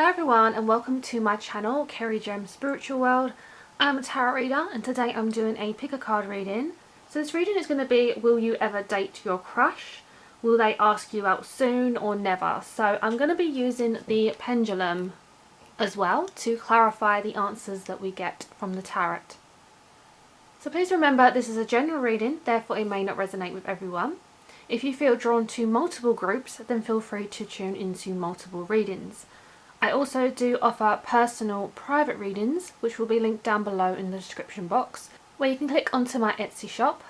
Hello everyone and welcome to my channel, Kerry Gemma Spiritual World. I'm a tarot reader and today I'm doing a pick a card reading. So this reading is going to be, will you ever date your crush? Will they ask you out soon or never? So I'm going to be using the pendulum as well to clarify the answers that we get from the tarot. So please remember this is a general reading, therefore it may not resonate with everyone. If you feel drawn to multiple groups, then feel free to tune into multiple readings. I also do offer personal private readings, which will be linked down below in the description box, where you can click onto my Etsy shop.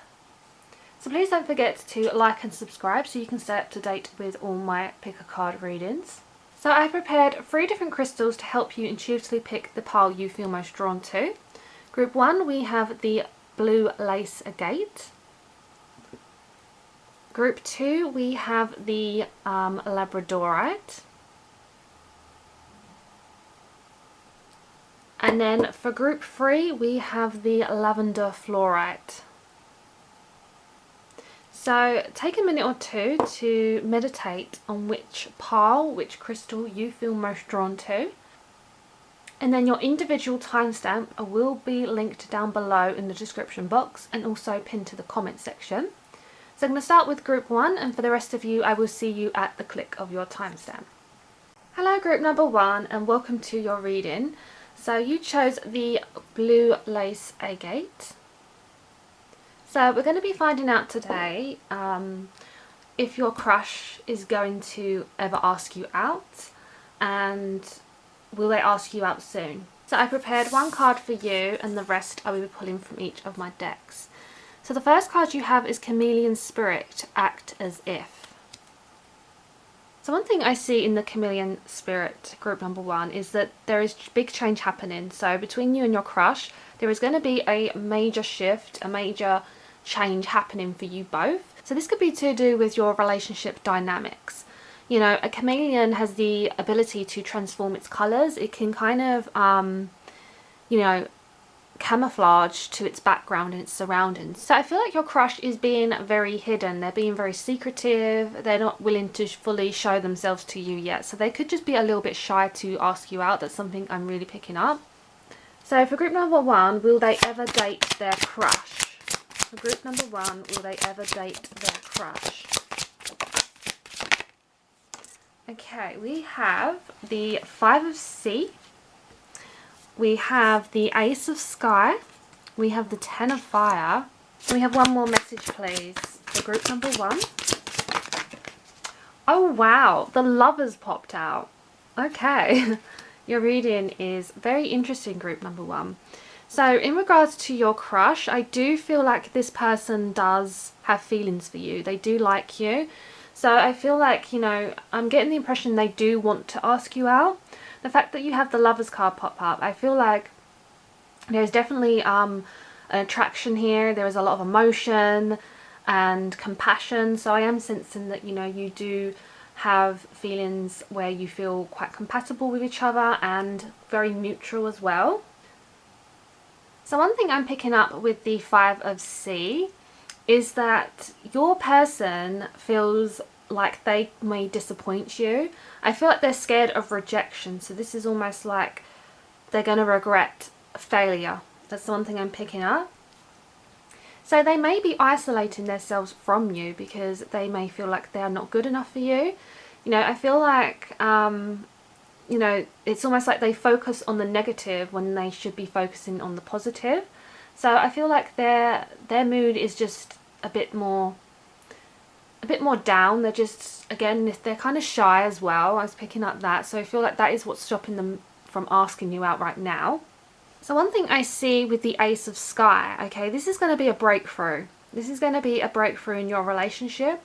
So please don't forget to like and subscribe so you can stay up to date with all my pick a card readings. So I've prepared 3 different crystals to help you intuitively pick the pile you feel most drawn to. Group 1, we have the blue lace agate. Group 2, we have the labradorite. And then for group 3, we have the lavender fluorite. So take a minute or two to meditate on which pile, which crystal you feel most drawn to. And then your individual timestamp will be linked down below in the description box and also pinned to the comment section. So I'm going to start with group 1, and for the rest of you I will see you at the click of your timestamp. Hello group number 1 and welcome to your reading. So you chose the blue lace agate. So we're going to be finding out today if your crush is going to ever ask you out, and will they ask you out soon. So I prepared 1 card for you and the rest I will be pulling from each of my decks. So the first card you have is Chameleon Spirit, Act As If. So one thing I see in the Chameleon Spirit group number 1 is that there is big change happening. So between you and your crush, there is going to be a major shift, a major change happening for you both. So this could be to do with your relationship dynamics. You know, a chameleon has the ability to transform its colours. It can kind of, you know, camouflage to its background and its surroundings. So I feel like your crush is being very hidden. They're being very secretive. They're not willing to fully show themselves to you yet. So they could just be a little bit shy to ask you out. That's something I'm really picking up. So for group number 1, will they ever date their crush? For group number 1, will they ever date their crush? Okay, we have the 5 of Sea. We have the Ace of Sky, we have the 10 of Fire, and we have one more message please for group number 1. Oh wow, the Lovers popped out. Okay, your reading is very interesting group number 1. So in regards to your crush, I do feel like this person does have feelings for you. They do like you. So I feel like, you know, I'm getting the impression they do want to ask you out. The fact that you have the Lovers card pop up, I feel like there's definitely an attraction here. There is a lot of emotion and compassion. So I am sensing that, you know, you do have feelings where you feel quite compatible with each other and very mutual as well. So one thing I'm picking up with the 5 of Sea is that your person feels like they may disappoint you. I feel like they're scared of rejection, so this is almost like they're going to regret failure. That's the one thing I'm picking up. So they may be isolating themselves from you because they may feel like they are not good enough for you. You know, I feel like you know, it's almost like they focus on the negative when they should be focusing on the positive. So I feel like their mood is just a bit more down. They're just, again, they're kind of shy as well. I was picking up that. So I feel like that is what's stopping them from asking you out right now. So one thing I see with the Ace of Sky, okay, this is going to be a breakthrough. This is going to be a breakthrough in your relationship.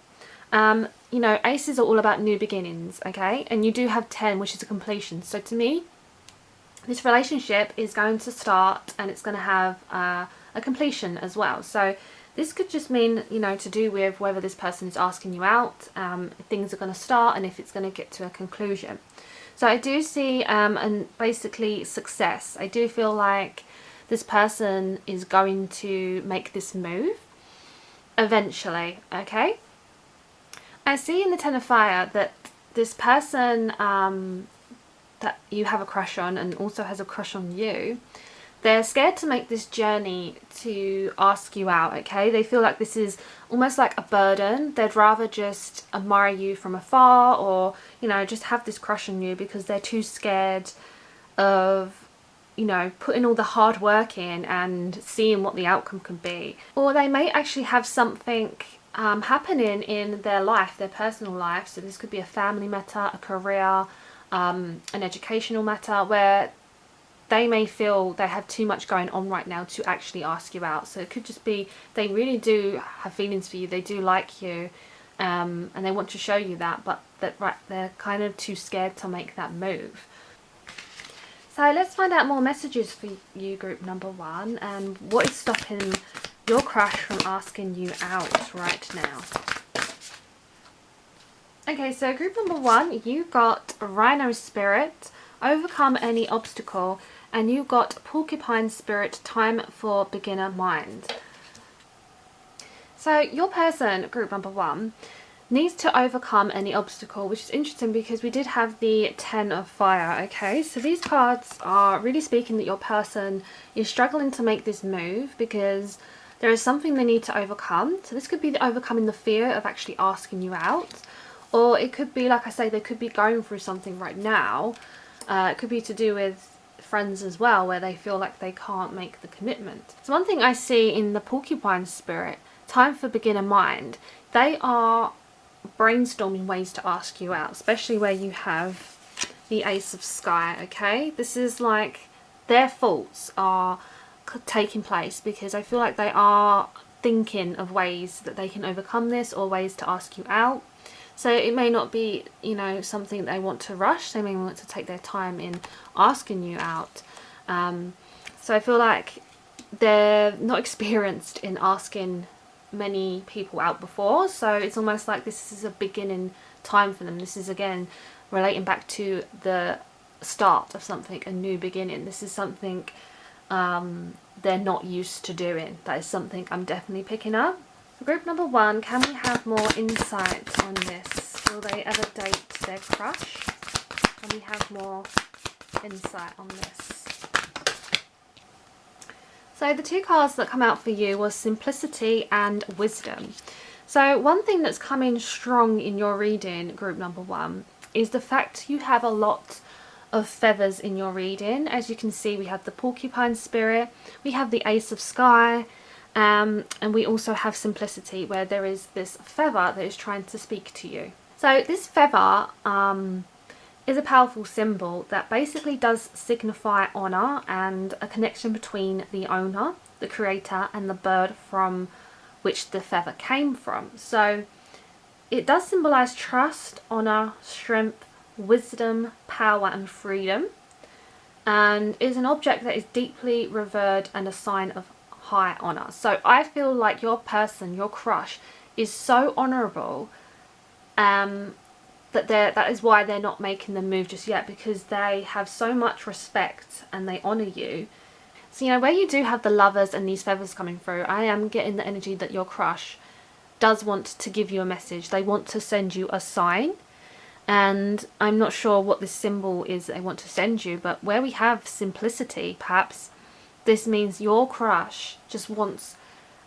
You know, aces are all about new beginnings, okay? And you do have 10, which is a completion. So to me, this relationship is going to start and it's going to have a completion as well. So this could just mean, you know, to do with whether this person is asking you out, things are going to start and if it's going to get to a conclusion. So I do see and basically success. I do feel like this person is going to make this move eventually, okay? I see in the 10 of Fire that this person that you have a crush on and also has a crush on you, they're scared to make this journey to ask you out, okay? They feel like this is almost like a burden. They'd rather just admire you from afar, or, you know, just have this crush on you because they're too scared of, you know, putting all the hard work in and seeing what the outcome could be. Or they may actually have something happening in their life, their personal life. So this could be a family matter, a career, an educational matter, where they may feel they have too much going on right now to actually ask you out. So it could just be they really do have feelings for you, they do like you, and they want to show you that, but they're kind of too scared to make that move. So let's find out more messages for you, group number 1, and what is stopping your crush from asking you out right now. Okay, so group number 1, you got Rhino Spirit, overcome any obstacle, and you got Porcupine Spirit, time for beginner mind. So your person, group number 1, needs to overcome any obstacle, which is interesting because we did have the 10 of fire. Okay, so these cards are really speaking that your person is struggling to make this move because there is something they need to overcome. So this could be the overcoming the fear of actually asking you out, or it could be, like I say, they could be going through something right now. It could be to do with friends as well, where they feel like they can't make the commitment. So one thing I see in the Porcupine Spirit, time for beginner mind, they are brainstorming ways to ask you out, especially where you have the Ace of Sky. Okay, this is like their thoughts are taking place because I feel like they are thinking of ways that they can overcome this, or ways to ask you out. So it may not be, you know, something they want to rush. They may want to take their time in asking you out. So I feel like they're not experienced in asking many people out before. So it's almost like this is a beginning time for them. This is, again, relating back to the start of something, a new beginning. This is something they're not used to doing. That is something I'm definitely picking up. For group number 1, can we have more insight on this? Will they ever date their crush? Can we have more insight on this? So the 2 cards that come out for you was Simplicity and Wisdom. So one thing that's coming strong in your reading, group number 1, is the fact you have a lot of feathers in your reading. As you can see, we have the Porcupine Spirit, we have the Ace of Sky, and we also have Simplicity, where there is this feather that is trying to speak to you. So this feather is a powerful symbol that basically does signify honour and a connection between the owner, the creator, and the bird from which the feather came from. So it does symbolise trust, honour, strength, wisdom, power and freedom, and is an object that is deeply revered and a sign of high honour. So I feel like your person, your crush, is so honourable that is why they're not making the move just yet, because they have so much respect and they honour you. So, you know, where you do have the Lovers and these feathers coming through, I am getting the energy that your crush does want to give you a message. They want to send you a sign, and I'm not sure what this symbol is they want to send you, but where we have Simplicity, perhaps this means your crush just wants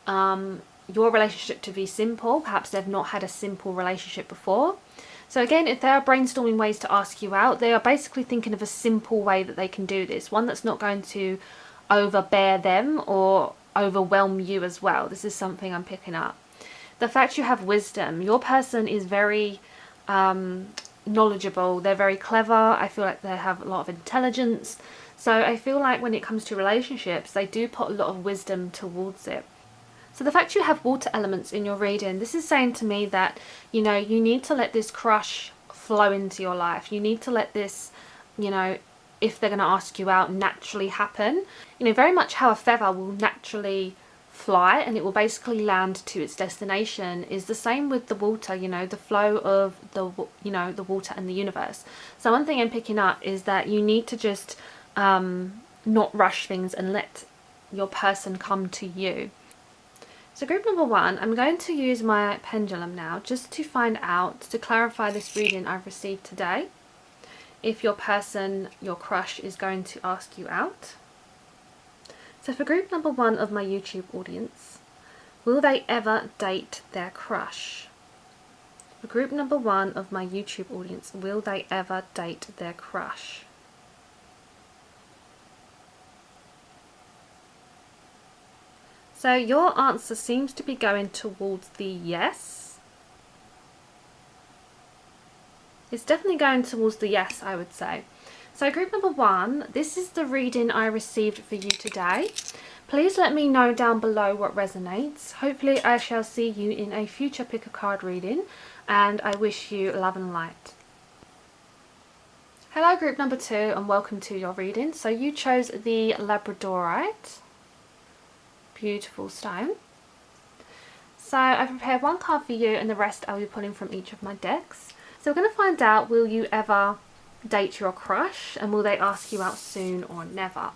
your relationship to be simple. Perhaps they've not had a simple relationship before. So again, if they are brainstorming ways to ask you out, they are basically thinking of a simple way that they can do this. One that's not going to overbear them or overwhelm you as well. This is something I'm picking up. The fact you have wisdom, your person is very knowledgeable. They're very clever. I feel like they have a lot of intelligence. So I feel like when it comes to relationships, they do put a lot of wisdom towards it. So the fact you have water elements in your reading, this is saying to me that, you know, you need to let this crush flow into your life. You need to let this, you know, if they're going to ask you out, naturally happen. You know, very much how a feather will naturally fly and it will basically land to its destination is the same with the water, you know, the flow of the, you know, the water and the universe. So one thing I'm picking up is that you need to just not rush things and let your person come to you. So group number 1, I'm going to use my pendulum now just to find out, to clarify this reading I've received today. if your person, your crush, is going to ask you out. So for group number 1 of my YouTube audience, will they ever date their crush? For group number 1 of my YouTube audience, will they ever date their crush? So your answer seems to be going towards the yes. It's definitely going towards the yes, I would say. So group number 1, this is the reading I received for you today. Please let me know down below what resonates. Hopefully I shall see you in a future pick a card reading, and I wish you love and light. Hello group number 2, and welcome to your reading. So you chose the Labradorite. Beautiful stone. So I prepared one card for you, and the rest I'll be pulling from each of my decks. So we're going to find out, will you ever date your crush, and will they ask you out soon or never?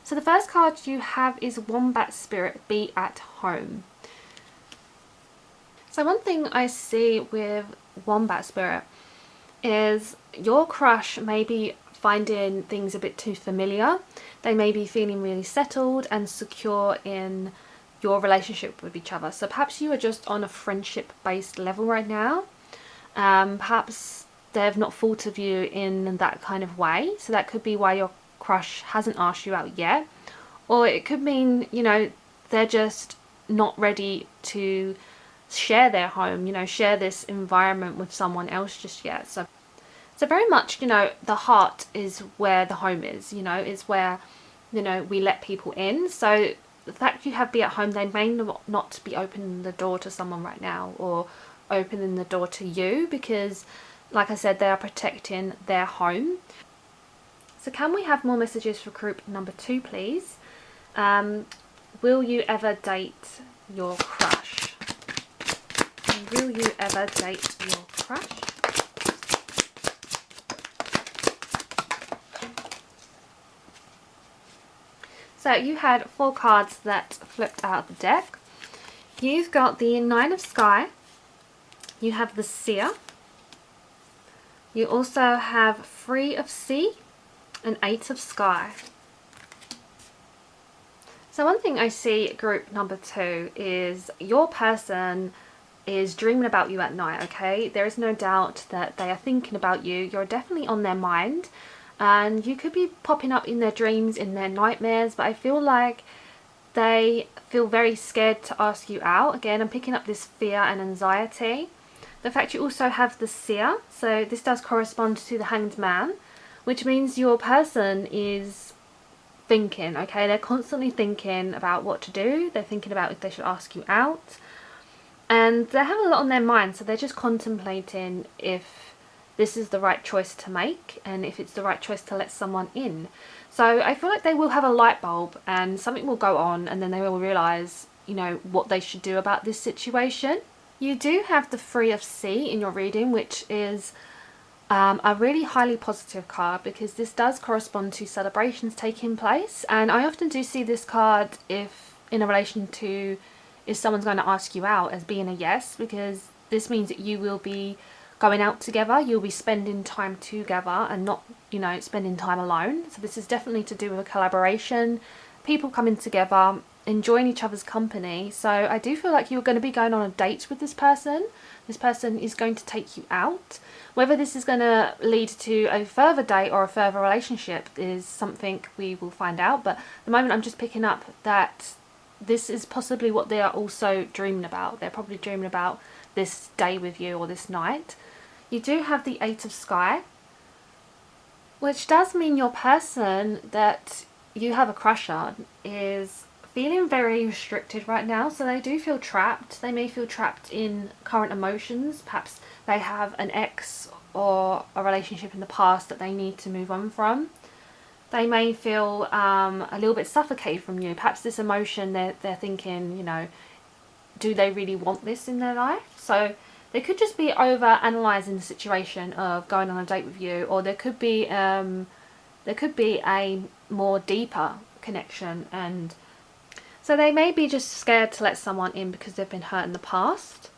So the first card you have is Wombat Spirit, be at home. So one thing I see with Wombat Spirit is your crush may be finding things a bit too familiar. They may be feeling really settled and secure in your relationship with each other. So perhaps you are just on a friendship based level right now. Perhaps they've not thought of you in that kind of way. So that could be why your crush hasn't asked you out yet. Or it could mean, you know, they're just not ready to share their home, you know, share this environment with someone else just yet. So very much, you know, the heart is where the home is, you know, it's where, you know, we let people in. So the fact you have be at home, they may not be opening the door to someone right now, or opening the door to you, because like I said, they are protecting their home. So can we have more messages for group number 2, please? Will you ever date your crush? Will you ever date your crush? So you had 4 cards that flipped out of the deck. You've got the 9 of Sky. You have the Seer. You also have 3 of Sea and 8 of Sky. So one thing I see group number 2 is your person is dreaming about you at night, okay? There is no doubt that they are thinking about you. You're definitely on their mind. And you could be popping up in their dreams, in their nightmares, but I feel like they feel very scared to ask you out. Again, I'm picking up this fear and anxiety. The fact you also have the Seer, so this does correspond to the Hanged Man, which means your person is thinking, okay? They're constantly thinking about what to do. They're thinking about if they should ask you out. And they have a lot on their mind, so they're just contemplating if this is the right choice to make, and if it's the right choice to let someone in. So I feel like they will have a light bulb, and something will go on, and then they will realise, you know, what they should do about this situation. You do have the 3 of Sea in your reading, which is a really highly positive card, because this does correspond to celebrations taking place. And I often do see this card if in a relation to if someone's going to ask you out as being a yes, because this means that you will be going out together, you'll be spending time together and not, you know, spending time alone. So this is definitely to do with a collaboration, people coming together, enjoying each other's company. So I do feel like you're going to be going on a date with this person. This person is going to take you out. Whether this is going to lead to a further date or a further relationship is something we will find out. But at the moment I'm just picking up that this is possibly what they are also dreaming about. They're probably dreaming about this day with you, or this night. You do have the 8 of Sky, which does mean your person that you have a crush on is feeling very restricted right now. So they do feel trapped. They may feel trapped in current emotions. Perhaps they have an ex or a relationship in the past that they need to move on from. They may feel a little bit suffocated from you. Perhaps this emotion, they're thinking, you know, do they really want this in their life? So they could just be over analysing the situation of going on a date with you, or there could be a more deeper connection, and so they may be just scared to let someone in because they've been hurt in the past.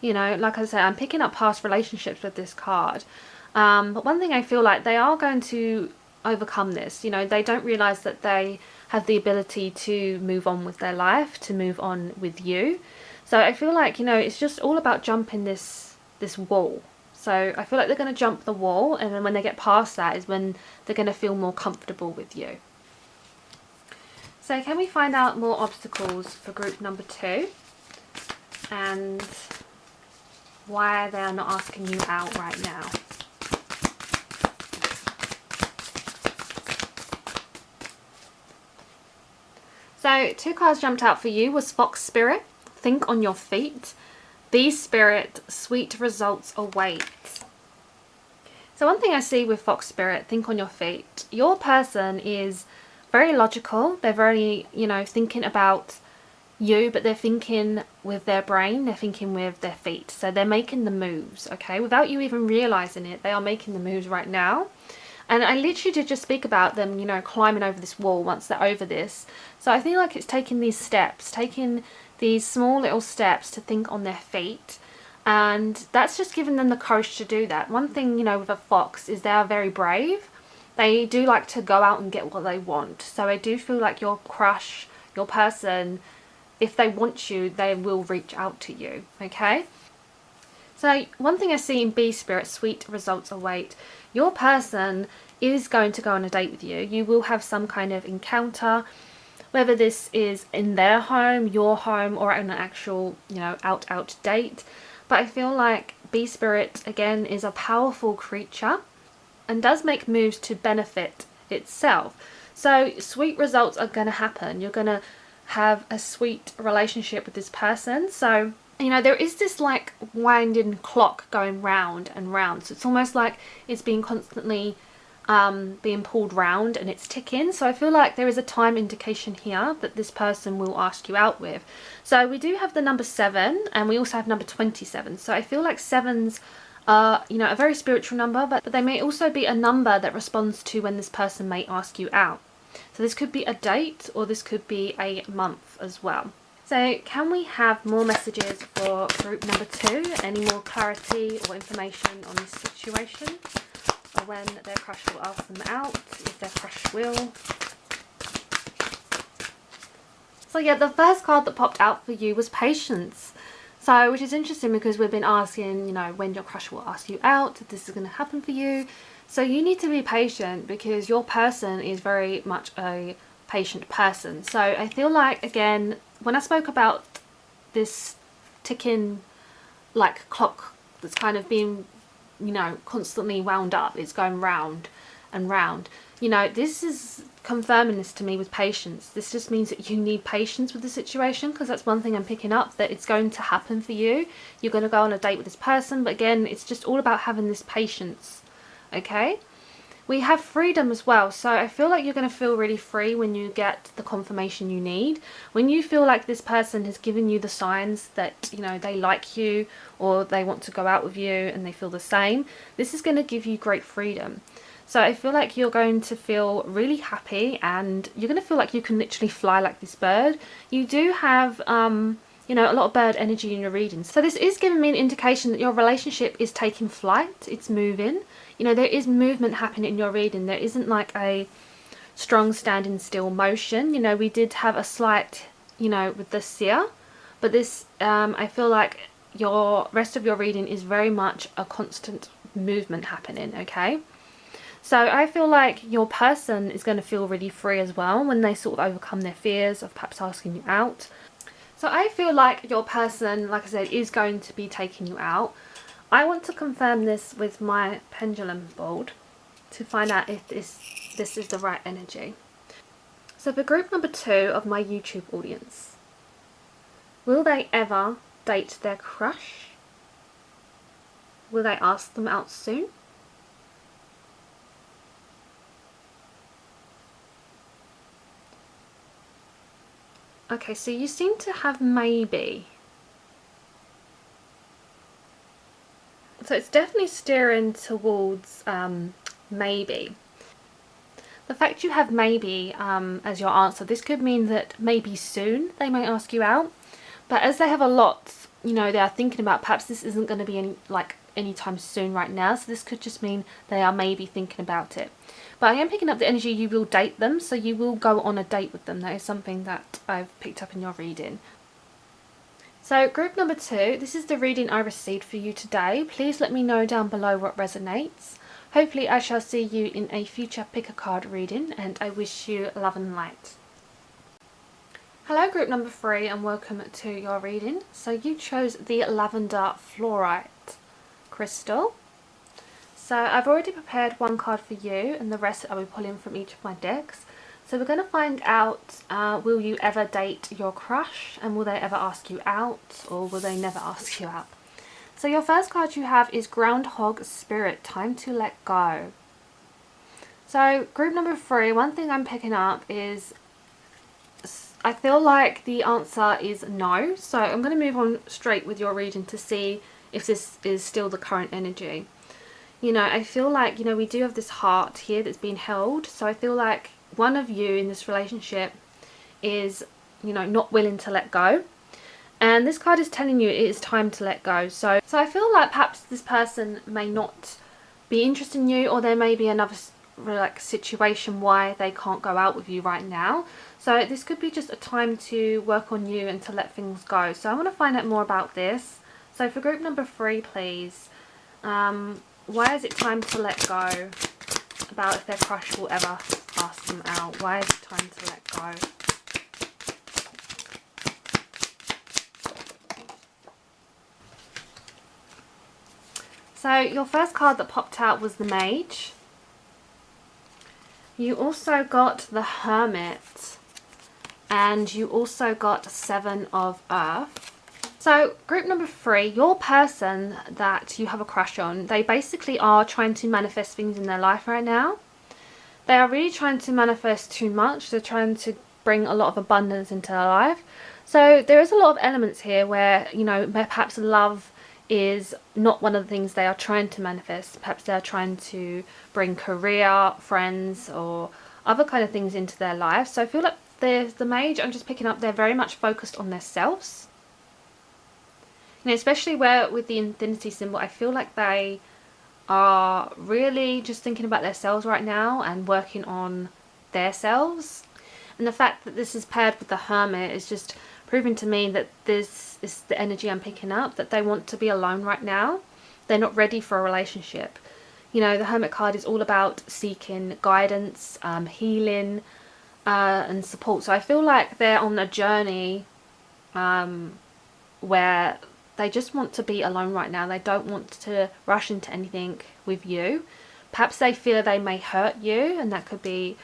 You know, like I said, I'm picking up past relationships with this card. But one thing I feel like they are going to overcome this. You know, they don't realize that they have the ability to move on with their life, to move on with you. So I feel like, you know, it's just all about jumping this wall. So I feel like they're going to jump the wall, and then when they get past that is when they're going to feel more comfortable with you. So can we find out more obstacles for group number 2 and why they are not asking you out right now? So 2 cards jumped out for you was Fox Spirit, think on your feet. Bee Spirit, sweet results await. So one thing I see with Fox Spirit, think on your feet. Your person is very logical. They're very, you know, thinking about you, but they're thinking with their brain, they're thinking with their feet. So they're making the moves, okay? Without you even realizing it, they are making the moves right now. And I literally did just speak about them, you know, climbing over this wall once they're over this. So I feel like it's taking these steps, taking these small little steps to think on their feet. And that's just giving them the courage to do that. One thing, you know, with a fox is they are very brave. They do like to go out and get what they want. So I do feel like your crush, your person, if they want you, they will reach out to you, okay? So one thing I see in Bee Spirit, sweet results await. Your person is going to go on a date with you. You will have some kind of encounter, whether this is in their home, your home, or an actual, you know, out date. But I feel like Bee Spirit, again, is a powerful creature and does make moves to benefit itself. So sweet results are going to happen. You're going to have a sweet relationship with this person. So, you know, there is this like winding clock going round and round. So it's almost like it's being constantly being pulled round and it's ticking. So I feel like there is a time indication here that this person will ask you out with. So we do have the number 7 and we also have number 27. So I feel like 7s are, you know, a very spiritual number, but they may also be a number that responds to when this person may ask you out. So this could be a date or this could be a month as well. So can we have more messages for group number 2? Any more clarity or information on this situation? Or when their crush will ask them out, if their crush will. So yeah, the first card that popped out for you was patience. So, which is interesting because we've been asking, you know, when your crush will ask you out, if this is going to happen for you. So you need to be patient because your person is very much a patient person. So I feel like, again, when I spoke about this ticking like clock that's kind of being, you know, constantly wound up, it's going round and round, you know, this is confirming this to me with patience. This just means that you need patience with the situation, because that's one thing I'm picking up, that it's going to happen for you. You're going to go on a date with this person, but again, it's just all about having this patience, okay? We have freedom as well, so I feel like you're going to feel really free when you get the confirmation you need. When you feel like this person has given you the signs that, you know, they like you or they want to go out with you and they feel the same, this is going to give you great freedom. So I feel like you're going to feel really happy and you're going to feel like you can literally fly like this bird. You do have, you know, a lot of bird energy in your readings. So this is giving me an indication that your relationship is taking flight. It's moving. You know, there is movement happening in your reading. There isn't like a strong standing still motion. You know, we did have a slight, you know, with the seer. But this, I feel like your rest of your reading is very much a constant movement happening, okay? So I feel like your person is going to feel really free as well when they sort of overcome their fears of perhaps asking you out. So I feel like your person, like I said, is going to be taking you out. I want to confirm this with my pendulum board to find out if this is the right energy. So for group number 2 of my YouTube audience, will they ever date their crush? Will they ask them out soon? Okay, so you seem to have maybe. So it's definitely steering towards maybe. The fact you have maybe as your answer, this could mean that maybe soon they may ask you out. But as they have a lot you know, they are thinking about, perhaps this isn't going to be anytime soon right now, so this could just mean they are maybe thinking about it. But I am picking up the energy you will date them, so you will go on a date with them. That is something that I've picked up in your reading. So group number 2, this is the reading I received for you today. Please let me know down below what resonates. Hopefully I shall see you in a future pick a card reading, and I wish you love and light. Hello group number 3, and welcome to your reading. So you chose the lavender fluorite crystal. So I've already prepared one card for you, and the rest I will pull in from each of my decks. So we're going to find out, will you ever date your crush, and will they ever ask you out, or will they never ask you out? So your first card you have is Groundhog Spirit, time to let go. So group number 3, one thing I'm picking up is, I feel like the answer is no. So I'm going to move on straight with your reading to see if this is still the current energy. You know, I feel like, you know, we do have this heart here that's been held. So I feel like one of you in this relationship is, you know, not willing to let go. And this card is telling you it is time to let go. So I feel like perhaps this person may not be interested in you, or there may be another situation why they can't go out with you right now. So this could be just a time to work on you and to let things go. So I want to find out more about this. So for group number 3, please, why is it time to let go? About if their crush will ever ask them out. Why is it time to let go? So your first card that popped out was the Mage. You also got the Hermit. And you also got 7 of Earth. So group number 3, your person that you have a crush on, they basically are trying to manifest things in their life right now. They are really trying to manifest too much. They're trying to bring a lot of abundance into their life. So there is a lot of elements here where, you know, perhaps love is not one of the things they are trying to manifest. Perhaps they're trying to bring career, friends, or other kind of things into their life. So I feel like there's the Mage, I'm just picking up, they're very much focused on themselves. You know, especially where with the infinity symbol, I feel like they are really just thinking about themselves right now and working on themselves. And the fact that this is paired with the Hermit is just proving to me that this is the energy I'm picking up, that they want to be alone right now. They're not ready for a relationship. You know, the Hermit card is all about seeking guidance, healing, and support. So I feel like they're on a journey where they just want to be alone right now. They don't want to rush into anything with you. Perhaps they fear they may hurt you, and that could be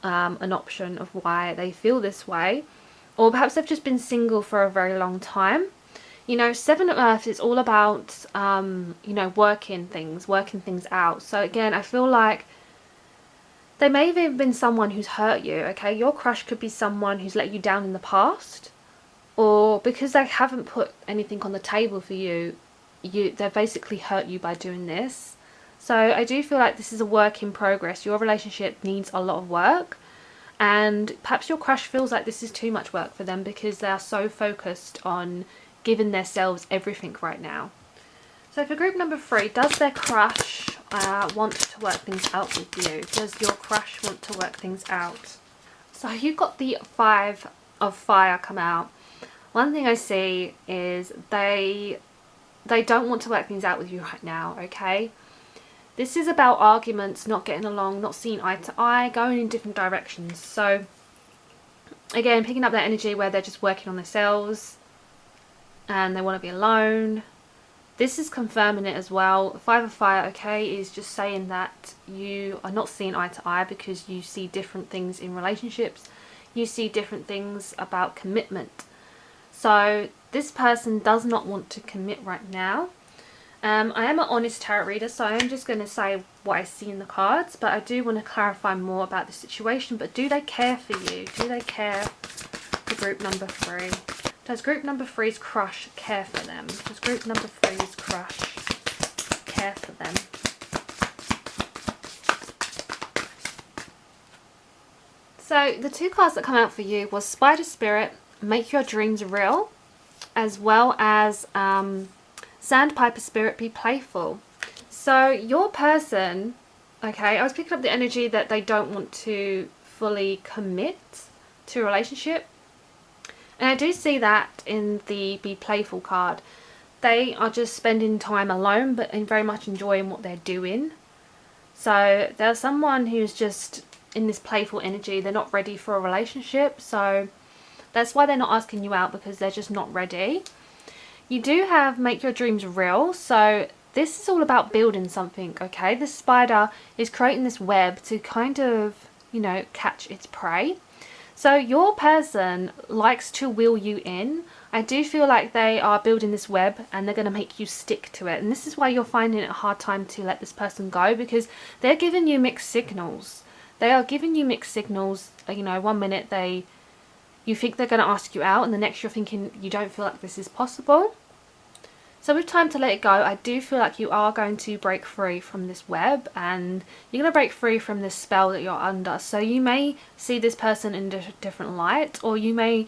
an option of why they feel this way. Or perhaps they've just been single for a very long time. You know, 7 of Earth is all about, you know, working things out. So again, I feel like they may have even been someone who's hurt you, okay? Your crush could be someone who's let you down in the past. Or because they haven't put anything on the table for you, they've basically hurt you by doing this. So I do feel like this is a work in progress. Your relationship needs a lot of work. And perhaps your crush feels like this is too much work for them because they are so focused on giving themselves everything right now. So for group number 3, does their crush want to work things out with you? Does your crush want to work things out? So you got the 5 of Fire come out. One thing I see is they don't want to work things out with you right now, okay? This is about arguments, not getting along, not seeing eye to eye, going in different directions. So again, picking up that energy where they're just working on themselves and they want to be alone. This is confirming it as well. 5 of Fire, okay, is just saying that you are not seeing eye to eye because you see different things in relationships. You see different things about commitment. So this person does not want to commit right now. I am an honest tarot reader, so I am just going to say what I see in the cards, but I do want to clarify more about the situation. But do they care for you? Do they care for group number 3? Does group number 3's crush care for them? Does group number 3's crush care for them? So the 2 cards that come out for you was Spider Spirit, Make Your Dreams Real. as well as Sandpiper Spirit, be playful. So your person, okay, I was picking up the energy that they don't want to fully commit to a relationship. And I do see that in the be playful card. They are just spending time alone, but very much enjoying what they're doing. So there's someone who's just in this playful energy. They're not ready for a relationship. So that's why they're not asking you out, because they're just not ready. You do have make your dreams real. So this is all about building something, okay? This spider is creating this web to kind of, you know, catch its prey. So your person likes to wheel you in. I do feel like they are building this web and they're going to make you stick to it. And this is why you're finding it a hard time to let this person go, because they're giving you mixed signals. They are giving you mixed signals. You know, one minute you think they're going to ask you out, and the next you're thinking you don't feel like this is possible. So with time to let it go, I do feel like you are going to break free from this web, and you're going to break free from this spell that you're under. So you may see this person in a different light, or you may,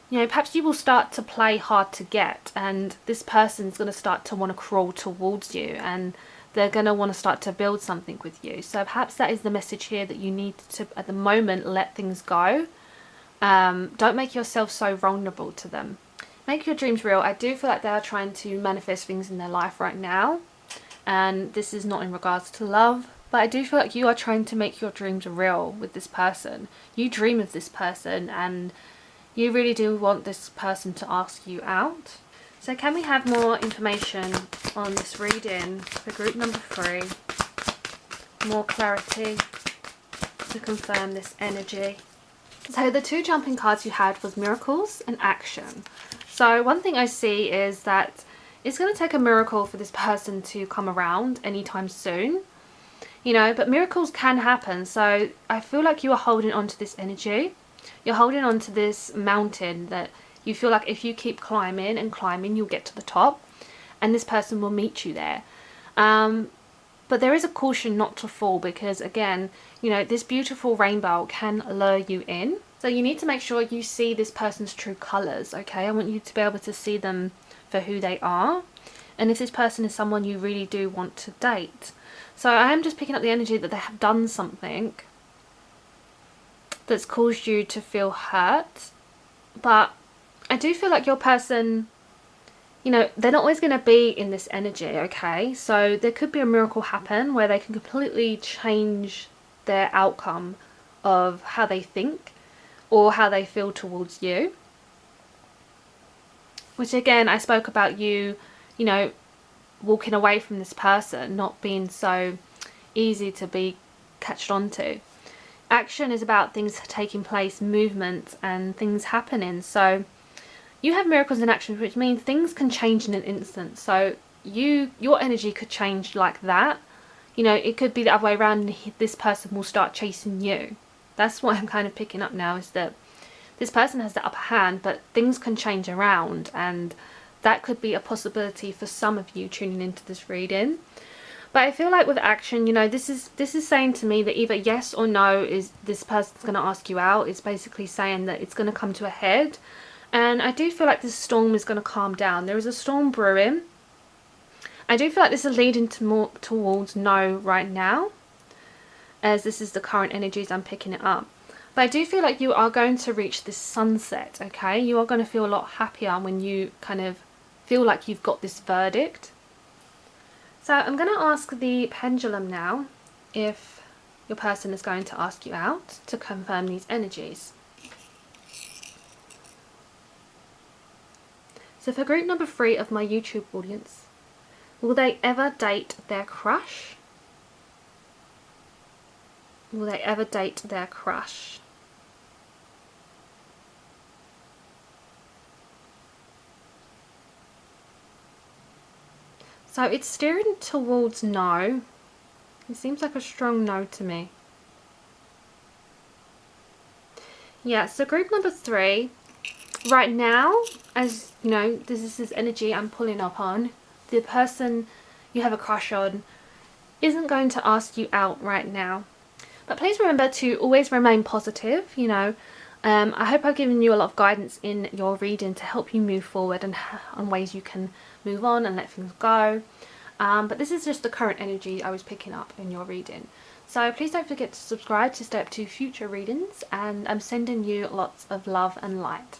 you know, perhaps you will start to play hard to get, and this person's going to start to want to crawl towards you, and they're going to want to start to build something with you. So perhaps that is the message here, that you need to, at the moment, let things go. Don't make yourself so vulnerable to them. Make your dreams real. I do feel like they are trying to manifest things in their life right now, and this is not in regards to love, but I do feel like you are trying to make your dreams real with this person. You dream of this person, and you really do want this person to ask you out. So can we have more information on this reading for group number 3? More clarity to confirm this energy. So the 2 jumping cards you had was miracles and action. So one thing I see is that it's going to take a miracle for this person to come around anytime soon. You know, but miracles can happen. So I feel like you are holding on to this energy. You're holding on to this mountain that you feel like if you keep climbing and climbing, you'll get to the top. And this person will meet you there. But there is a caution not to fall, because again, you know, this beautiful rainbow can lure you in. So you need to make sure you see this person's true colours, okay? I want you to be able to see them for who they are. And if this person is someone you really do want to date. So I am just picking up the energy that they have done something that's caused you to feel hurt. But I do feel like your person, you know, they're not always going to be in this energy, okay? So there could be a miracle happen where they can completely change their outcome of how they think or how they feel towards you. Which again, I spoke about you know, walking away from this person, not being so easy to be catched onto. Action is about things taking place, movement and things happening. So you have miracles in action, which means things can change in an instant. So your energy could change like that. You know, it could be the other way around, and this person will start chasing you. That's what I'm kind of picking up now, is that this person has the upper hand, but things can change around, and that could be a possibility for some of you tuning into this reading. But I feel like with action, you know, this is saying to me that either yes or no is this person's going to ask you out. It's basically saying that it's going to come to a head. And I do feel like this storm is going to calm down. There is a storm brewing. I do feel like this is leading to more towards no right now, as this is the current energies I'm picking it up. But I do feel like you are going to reach this sunset, okay? You are going to feel a lot happier when you kind of feel like you've got this verdict. So I'm going to ask the pendulum now if your person is going to ask you out to confirm these energies. So for group number 3 of my YouTube audience, will they ever date their crush? Will they ever date their crush? So it's steering towards no. It seems like a strong no to me. Yeah, so group number 3, right now, as you know, this is energy I'm pulling up on. The person you have a crush on isn't going to ask you out right now. But please remember to always remain positive, you know. I hope I've given you a lot of guidance in your reading to help you move forward and on ways you can move on and let things go. But this is just the current energy I was picking up in your reading. So please don't forget to subscribe to stay up to future readings, and I'm sending you lots of love and light.